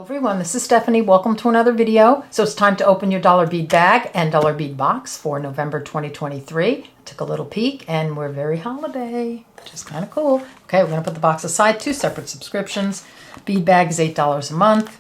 Everyone, this is Stephanie. Welcome to another video. So it's time to open your dollar bead bag and dollar bead box for November 2023. Took a little peek and we're very holiday, which is kind of cool. Okay, we're going to put the box aside. 2 separate subscriptions. Bead bag is $8 a month.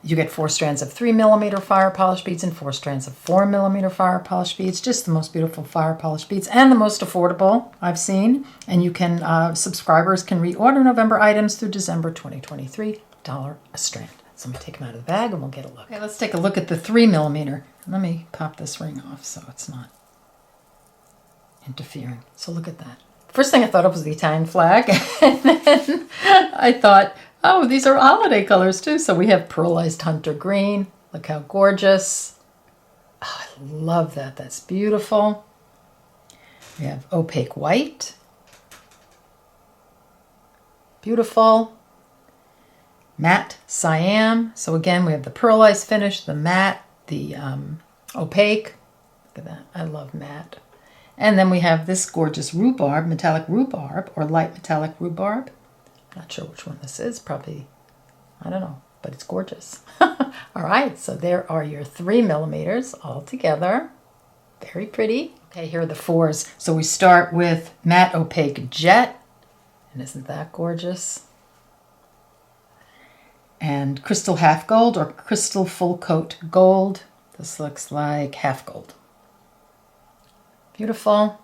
You get 4 strands of 3mm fire polish beads and 4 strands of 4mm fire polish beads. Just the most beautiful fire polish beads and the most affordable I've seen. And you can, subscribers can reorder November items through December 2023. $1 a strand. So I'm going to take them out of the bag and we'll get a look. Okay, let's take a look at the 3mm. Let me pop this ring off so it's not interfering. So look at that. First thing I thought of was the Italian flag. And then I thought, oh, these are holiday colors too. So we have pearlized hunter green. Look how gorgeous. Oh, I love that. That's beautiful. We have opaque white. Beautiful. Matte cyan. So again, we have the pearlized finish, the matte, the opaque. Look at that. I love matte. And then we have this gorgeous rhubarb, metallic rhubarb, or light metallic rhubarb. Not sure which one this is. Probably, I don't know, but it's gorgeous. All right, so there are your 3mm all together. Very pretty. Okay, here are the 4s. So we start with matte opaque jet. And isn't that gorgeous? And crystal half gold or crystal full coat gold. This looks like half gold. Beautiful.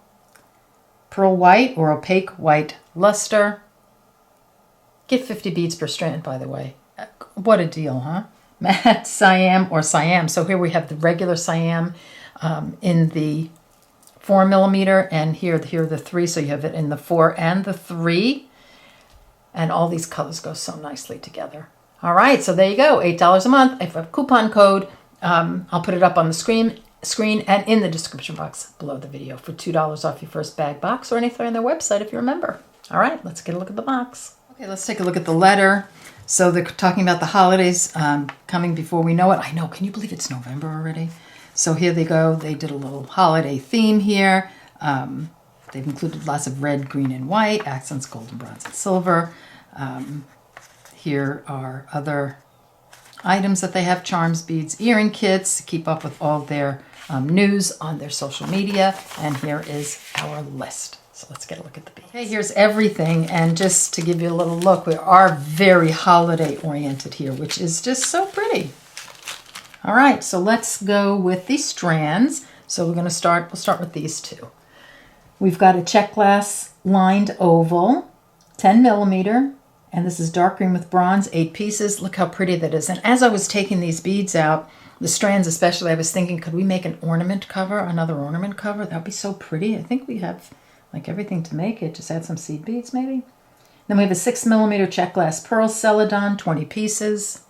Pearl white or opaque white luster. Get 50 beads per strand, by the way. What a deal, huh? Matte cyan or cyan. So here we have the regular cyan in the 4mm, and here are the 3. So you have it in the 4 and the 3. And all these colors go so nicely together. All right, so there you go, $8 a month. I have a coupon code. I'll put it up on the screen and in the description box below the video for $2 off your first bag box or anything on their website if you're a member. All right, let's get a look at the box. Okay, let's take a look at the letter. So they're talking about the holidays coming before we know it. I know, can you believe it's November already? So here they go. They did a little holiday theme here. They've included lots of red, green, and white, accents, gold, and bronze, and silver. Here are other items that they have, charms, beads, earring kits, to keep up with all their news on their social media. And here is our list. So let's get a look at the beads. Okay, here's everything. And just to give you a little look, we are very holiday oriented here, which is just so pretty. All right, so let's go with these strands. So we'll start with these 2. We've got a check glass lined oval, 10mm. And this is dark green with bronze, 8 pieces. Look how pretty that is. And as I was taking these beads out, the strands especially, I was thinking, could we make an ornament cover, another ornament cover? That would be so pretty. I think we have like everything to make it. Just add some seed beads maybe. Then we have a 6mm check glass pearl celadon, 20 pieces.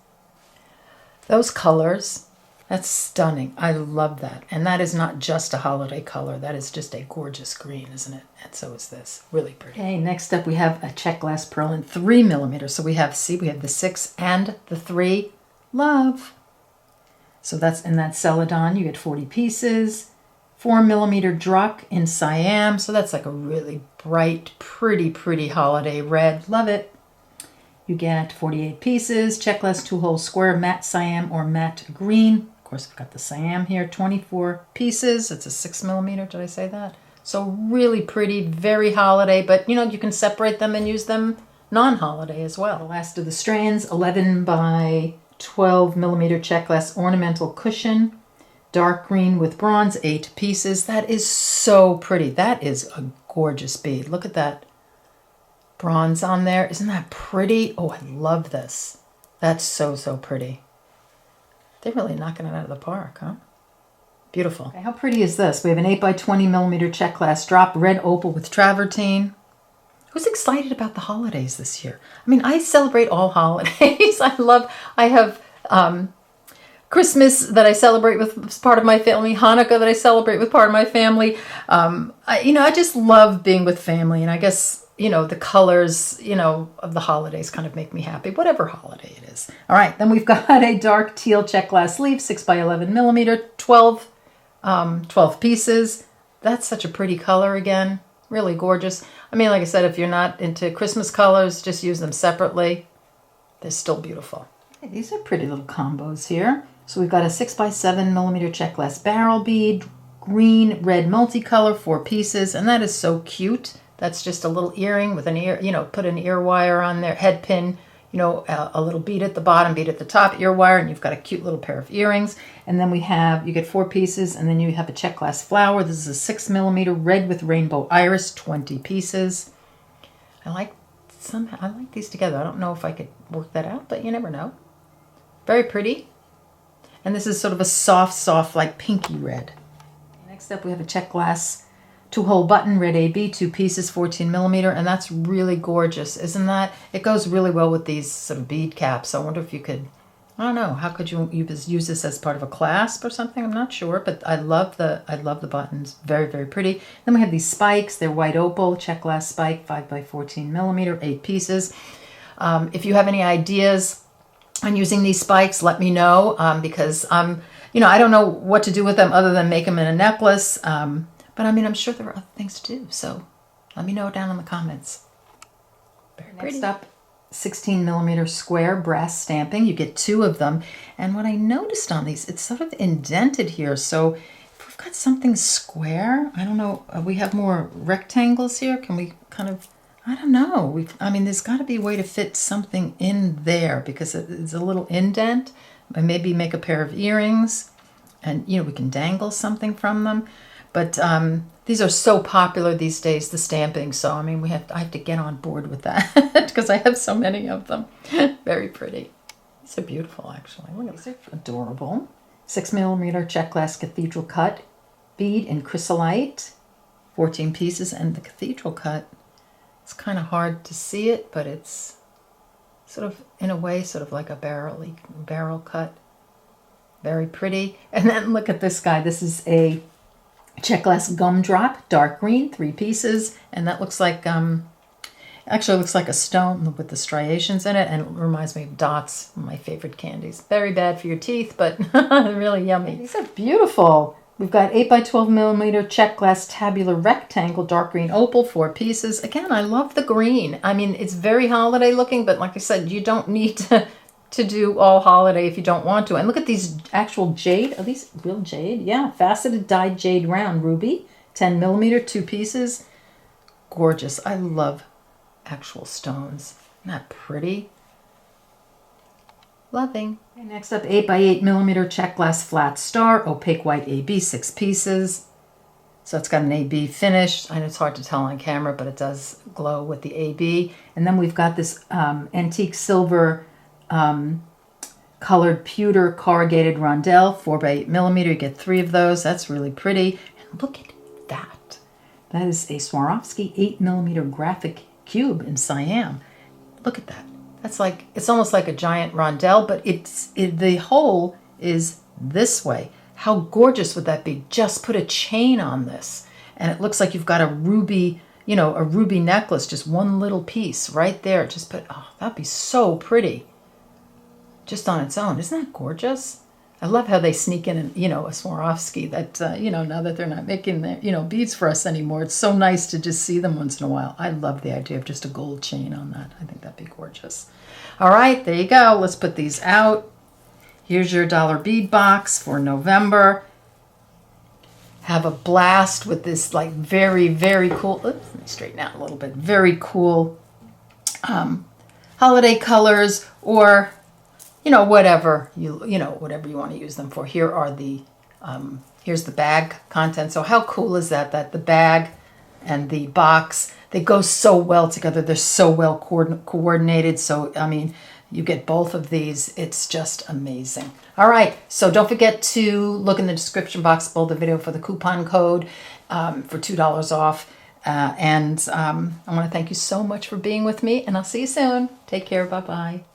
Those colors, that's stunning. I love that. And that is not just a holiday color. That is just a gorgeous green, isn't it? And so is this. Really pretty. Okay, next up we have a check glass pearl in 3mm. So we have the 6 and the 3. Love. So that's in that celadon. You get 40 pieces. 4mm Druck in cyan. So that's like a really bright, pretty holiday red. Love it. You get 48 pieces. Check glass 2-hole square matte cyan or matte green. Of course, we've got the cyan here, 24 pieces. It's a 6mm, did I say that? So really pretty, very holiday, but you know, you can separate them and use them non-holiday as well. The last of the strands, 11 by 12mm check glass ornamental cushion, dark green with bronze, 8 pieces. That is so pretty. That is a gorgeous bead. Look at that bronze on there. Isn't that pretty? Oh, I love this. That's so pretty. They're really knocking it out of the park, huh? Beautiful. Okay, how pretty is this? We have an 8 by 20mm check glass drop, red opal with travertine. Who's excited about the holidays this year? I mean, I celebrate all holidays. I have Christmas that I celebrate with part of my family, Hanukkah that I celebrate with part of my family. I just love being with family, and I guess the colors, of the holidays kind of make me happy, whatever holiday it is. All right, then we've got a dark teal check glass sleeve, 6 by 11mm, 12 pieces. That's such a pretty color again. Really gorgeous. I mean, like I said, if you're not into Christmas colors, just use them separately. They're still beautiful. Okay, these are pretty little combos here. So we've got a 6x7mm check glass barrel bead, green, red multicolor, 4 pieces, and that is so cute. That's just a little earring with an ear, put an ear wire on there, head pin, a little bead at the bottom, bead at the top, ear wire, and you've got a cute little pair of earrings. And then you get 4 pieces, and then you have a check glass flower. This is a 6mm red with rainbow iris, 20 pieces. I like these together. I don't know if I could work that out, but you never know. Very pretty. And this is sort of a soft, like pinky red. Next up, we have a check glass 2-hole button, red AB, 2 pieces, 14mm, and that's really gorgeous, isn't that? It goes really well with these sort of bead caps. I wonder if you could, I don't know, how could you use this as part of a clasp or something? I'm not sure, but I love the buttons. Very, very pretty. Then we have these spikes. They're white opal, check glass spike, 5x14mm, 8 pieces. If you have any ideas on using these spikes, let me know, because I don't know what to do with them other than make them in a necklace. But I mean, I'm sure there are other things to do, so let me know down in the comments. Very pretty. Next up, 16mm square brass stamping. You get 2 of them. And what I noticed on these, it's sort of indented here. So if we've got something square, I don't know, we have more rectangles here. Can we kind of, I don't know. There's got to be a way to fit something in there because it's a little indent. Maybe make a pair of earrings and, we can dangle something from them. But these are so popular these days, the stamping. So, I have to get on board with that because I have so many of them. Very pretty. These are beautiful, actually. Look at these. Are adorable. 6mm check glass cathedral cut bead in chrysolite, 14 pieces. And the cathedral cut, it's kind of hard to see it, but it's sort of, in a way, sort of like a barrel cut. Very pretty. And then look at this guy. This is a check glass gumdrop, dark green, 3 pieces, and that looks like actually looks like a stone with the striations in it, and it reminds me of dots, my favorite candies. Very bad for your teeth, but really yummy. These are beautiful. We've got 8x12mm check glass tabular rectangle, dark green opal, 4 pieces. Again, I love the green. It's very holiday looking, but like I said, you don't need to do all holiday if you don't want to. And look at these actual jade. Are these real jade? Yeah, faceted dyed jade round ruby, 10mm, 2 pieces. Gorgeous. I love actual stones. Isn't that pretty? Loving. Okay, next up, 8x8mm check glass flat star, opaque white AB, 6 pieces. So it's got an AB finish. I know it's hard to tell on camera, but it does glow with the AB. And then we've got this antique silver colored pewter corrugated rondelle, 4x8mm. You get 3 of those. That's really pretty. And look at that. That is a Swarovski 8mm graphic cube in Siam. Look at that. That's like, it's almost like a giant rondelle, but the hole is this way. How gorgeous would that be? Just put a chain on this, and it looks like you've got a ruby, a ruby necklace, just one little piece right there. That'd be so pretty. Just on its own. Isn't that gorgeous? I love how they sneak in, a Swarovski that, now that they're not making the, beads for us anymore. It's so nice to just see them once in a while. I love the idea of just a gold chain on that. I think that'd be gorgeous. All right, there you go. Let's put these out. Here's your dollar bead box for November. Have a blast with this, like, very, very cool, let me straighten out a little bit, very cool holiday colors, or whatever whatever you want to use them for. Here are the here's the bag content. So how cool is that the bag and the box, they go so well together. They're so well coordinated. So you get both of these. It's just amazing. All right, so don't forget to look in the description box below the video for the coupon code for $2 off. I want to thank you so much for being with me, and I'll see you soon. Take care. Bye-bye.